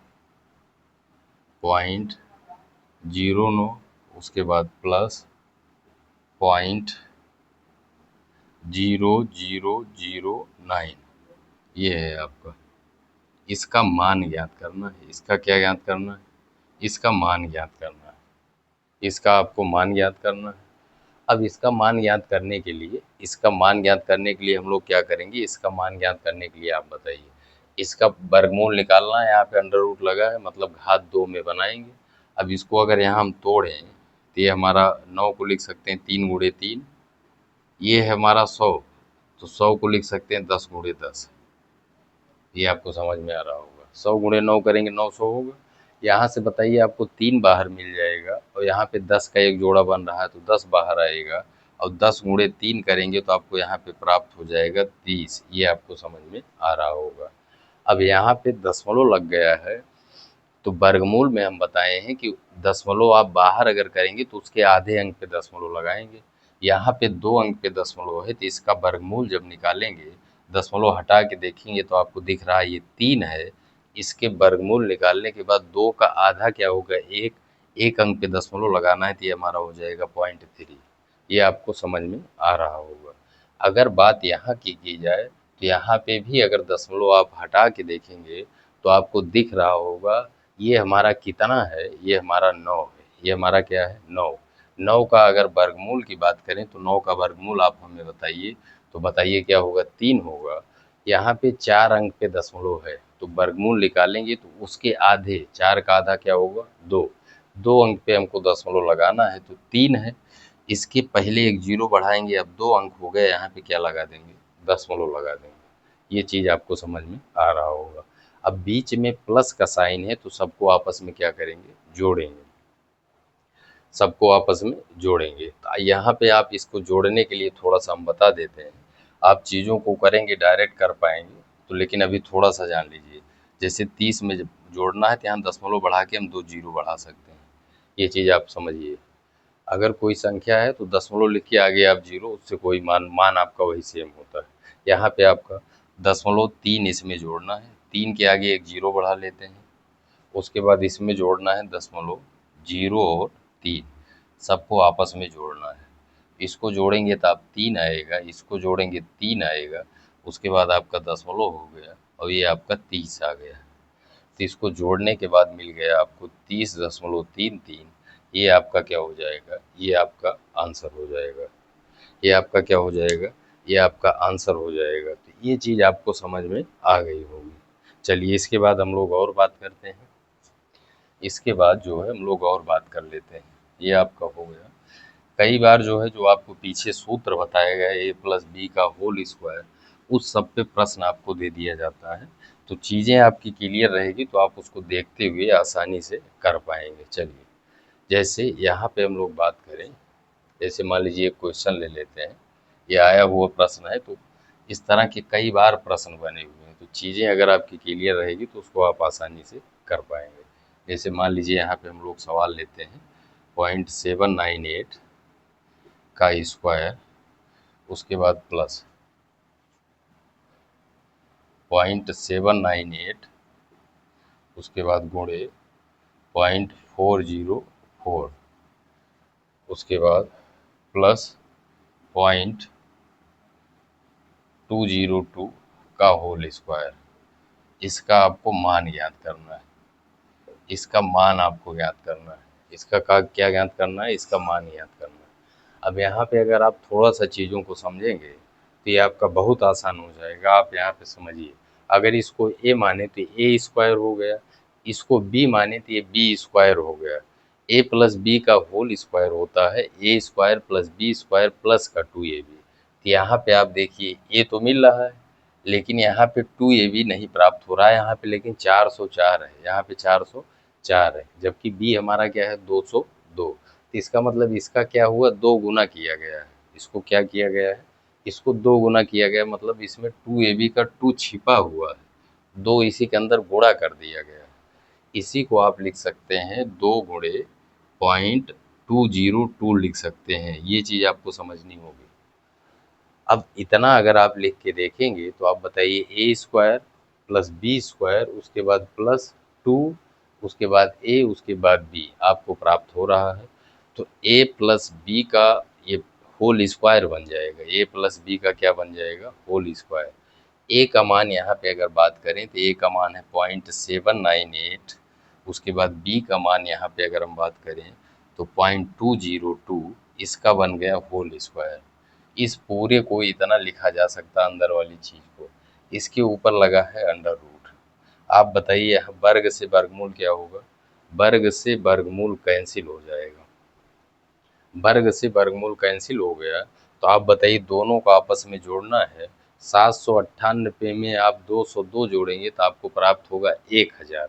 0.09, उसके बाद प्लस 0.0009, ये है आपका। इसका मान ज्ञात करना है। इसका क्या ज्ञात करना है? इसका मान ज्ञात करना है। इसका आपको मान ज्ञात करना है। अब इसका मान ज्ञात करने के लिए, हम लोग क्या करेंगे? इसका मान ज्ञात करने के लिए आप बताइए, इसका वर्गमूल निकालना है। यहाँ पे अंडर रूट लगा है, मतलब घात 2 में बनाएंगे। अब इसको अगर यहाँ हम तोड़ें तो ये हमारा 9 को लिख सकते हैं 3 गुणे 3, ये है हमारा 100, तो 100 को लिख सकते हैं 10 गुणे 10। ये आपको समझ में आ रहा होगा। 100 गुणे 9 करेंगे 900 होगा। यहाँ से बताइए आपको 3 बाहर मिल जाएगा, और यहाँ पे 10 का एक जोड़ा बन रहा है तो 10 बाहर आएगा, और 10 गुणे 3 करेंगे तो आपको यहाँ पे प्राप्त हो जाएगा 30। ये आपको समझ में आ रहा होगा। अब यहाँ पे दशमलव लग गया है, तो वर्गमूल में हम बताए हैं कि दशमलव आप बाहर अगर करेंगे तो उसके आधे अंक पे दशमलव लगाएंगे। यहाँ पे 2 अंक पे दशमलव है, तो इसका वर्गमूल जब निकालेंगे, दशमलव हटा के देखेंगे तो आपको दिख रहा है ये 3 है। इसके वर्गमूल निकालने के बाद 2 का आधा क्या होगा? 1, 1 अंक पे दशमलव लगाना है, तो ये हमारा हो जाएगा 0.3। ये आपको समझ में आ रहा होगा। अगर बात यहाँ की जाए तो यहाँ पे भी अगर दशमलव आप हटा के देखेंगे तो आपको दिख रहा होगा ये हमारा कितना है? ये हमारा 9 है। ये हमारा क्या है? 9। 9 का अगर वर्गमूल की बात करें तो 9 का वर्गमूल आप हमें बताइए, तो बताइए क्या होगा? 3 होगा। यहाँ पे 4 अंक पे दशमलव है, तो वर्गमूल निकालेंगे तो उसके आधे, 4 का आधा क्या होगा? 2। 2 अंक पे हमको दशमलव लगाना है, तो 3 है। इसके पहले एक 0 बढ़ाएंगे, अब 2 अंक हो गए, यहाँ पे क्या लगा देंगे? दशमलव लगा देंगे। ये चीज़ आपको समझ में आ रहा होगा। अब बीच में प्लस का साइन है, तो सबको आपस में क्या करेंगे? जोड़ेंगे। सबको आपस में जोड़ेंगे। तो यहाँ पे आप इसको जोड़ने के लिए थोड़ा सा हम बता देते हैं। आप चीज़ों को करेंगे डायरेक्ट कर पाएंगे, तो लेकिन अभी थोड़ा सा जान लीजिए। जैसे 30 में जब जोड़ना है तो यहाँ दशमलव बढ़ा के हम 2 0 बढ़ा सकते हैं। ये चीज़ आप समझिए। अगर कोई संख्या है तो दशमलव लिख के आगे आप 0, उससे कोई मान आपका वही सेम होता है। यहाँ पे आपका 0.3 इसमें जोड़ना है, 3 के आगे एक 0 बढ़ा लेते हैं। उसके बाद इसमें जोड़ना है 0.0 और 3, सबको आपस में जोड़ना है। इसको जोड़ेंगे तो आप 3 आएगा, इसको जोड़ेंगे 3 आएगा, उसके बाद आपका दशमलव हो गया और ये आपका 30 आ गया। तो इसको जोड़ने के बाद मिल गया आपको 30.33। ये आपका क्या हो जाएगा? ये आपका आंसर हो जाएगा। ये आपका क्या हो जाएगा? ये आपका आंसर हो जाएगा। तो ये चीज़ आपको समझ में आ गई होगी। चलिए इसके बाद हम लोग और बात करते हैं। इसके बाद जो है हम लोग और बात कर लेते हैं। ये आपका हो गया। कई बार जो है जो आपको पीछे सूत्र बताया गया ए प्लस बी का होल स्क्वायर, उस सब पे प्रश्न आपको दे दिया जाता है। तो चीज़ें आपकी क्लियर रहेगी तो आप उसको देखते हुए आसानी से कर पाएंगे। चलिए जैसे यहाँ पे हम लोग बात करें, जैसे मान लीजिए एक क्वेश्चन ले लेते हैं। ये आया हुआ प्रश्न है, तो इस तरह के कई बार प्रश्न बने हुए हैं। तो चीज़ें अगर आपकी क्लियर रहेगी तो उसको आप आसानी से कर पाएंगे। जैसे मान लीजिए यहाँ पे हम लोग सवाल लेते हैं 0.798 का स्क्वायर, उसके बाद प्लस 0.798, उसके बाद गुणे 0.404, उसके बाद प्लस 0.202 का होल स्क्वायर। इसका आपको मान ज्ञात करना है। इसका मान आपको ज्ञात करना है। इसका क्या ज्ञात करना है? इसका मान ज्ञात करना है। अब यहाँ पे अगर आप थोड़ा सा चीज़ों को समझेंगे तो ये आपका बहुत आसान हो जाएगा। आप यहाँ पे समझिए, अगर इसको ए माने तो ए स्क्वायर हो गया, इसको बी माने तो ये बी स्क्वायर हो गया। ए प्लस बी का होल स्क्वायर होता है A square plus B square plus का 2ab। तो यहाँ पे आप देखिए ए तो मिल रहा है, लेकिन यहाँ पे 2ab नहीं प्राप्त हो रहा है यहाँ पे, लेकिन 404 है, यहाँ पे 404 है, जबकि बी हमारा क्या है 202। तो इसका मतलब इसका क्या हुआ, 2 गुना किया गया है। इसको क्या किया गया है? इसको 2 गुना किया गया, मतलब इसमें 2ab का 2 छिपा हुआ है, 2 इसी के अंदर गुणा कर दिया गया है। इसी को आप लिख सकते हैं 2 गुणे 0.202 लिख सकते हैं। ये चीज़ आपको समझनी होगी। अब इतना अगर आप लिख के देखेंगे तो आप बताइए ए स्क्वायर प्लस बी स्क्वायर, उसके बाद प्लस 2, उसके बाद ए, उसके बाद बी आपको प्राप्त हो रहा है। तो ए प्लस बी का ये होल स्क्वायर बन जाएगा। ए प्लस बी का क्या बन जाएगा? Whole square. ए का मान यहाँ पे अगर बात करें तो ए का मान है 0.798, उसके बाद बी का मान यहाँ पे अगर हम बात करें तो 0.202, इसका बन गया होल स्क्वायर। इस पूरे को इतना लिखा जा सकता है अंदर वाली चीज़ को, इसके ऊपर लगा है अंडर रूट। आप बताइए वर्ग से वर्गमूल क्या होगा? वर्ग से वर्गमूल कैंसिल हो जाएगा। वर्ग से वर्गमूल कैंसिल हो गया तो आप बताइए दोनों को आपस में जोड़ना है। 798 में आप 202 जोड़ेंगे तो आपको प्राप्त होगा 1000।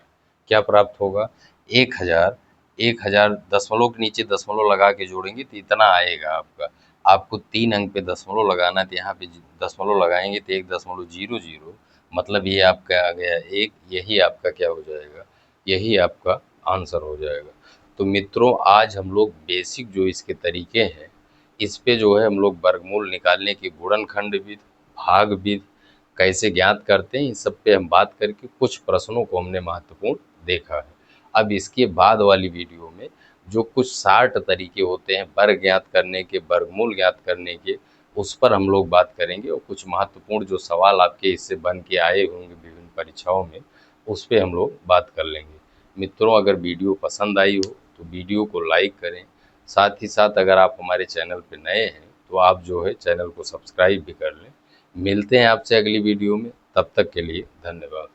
क्या प्राप्त होगा? 1000। 1000 दशमलव के नीचे दशमलव लगा के जोड़ेंगे तो इतना आएगा आपका। आपको 3 अंक पे दशमलव लगाना है तो यहाँ पे दशमलव लगाएंगे तो 1.00, मतलब ये आपका आ गया 1। यही आपका क्या हो जाएगा? यही आपका आंसर हो जाएगा। तो मित्रों आज हम लोग बेसिक जो इसके तरीके हैं, इस पे जो है हम लोग वर्गमूल निकालने की गुणनखंड विधि, भाग विधि कैसे ज्ञात करते हैं, इस सब पे हम बात करके कुछ प्रश्नों को हमने महत्वपूर्ण देखा है। अब इसके बाद वाली वीडियो में जो कुछ 60 तरीके होते हैं वर्ग ज्ञात करने के, वर्गमूल ज्ञात करने के, उस पर हम लोग बात करेंगे। और कुछ महत्वपूर्ण जो सवाल आपके इससे बन के आए होंगे विभिन्न परीक्षाओं में, उस पर हम लोग बात कर लेंगे। मित्रों अगर वीडियो पसंद आई हो तो वीडियो को लाइक करें। साथ ही साथ अगर आप हमारे चैनल पर नए हैं तो आप जो है चैनल को सब्सक्राइब भी कर लें। मिलते हैं आपसे अगली वीडियो में, तब तक के लिए धन्यवाद।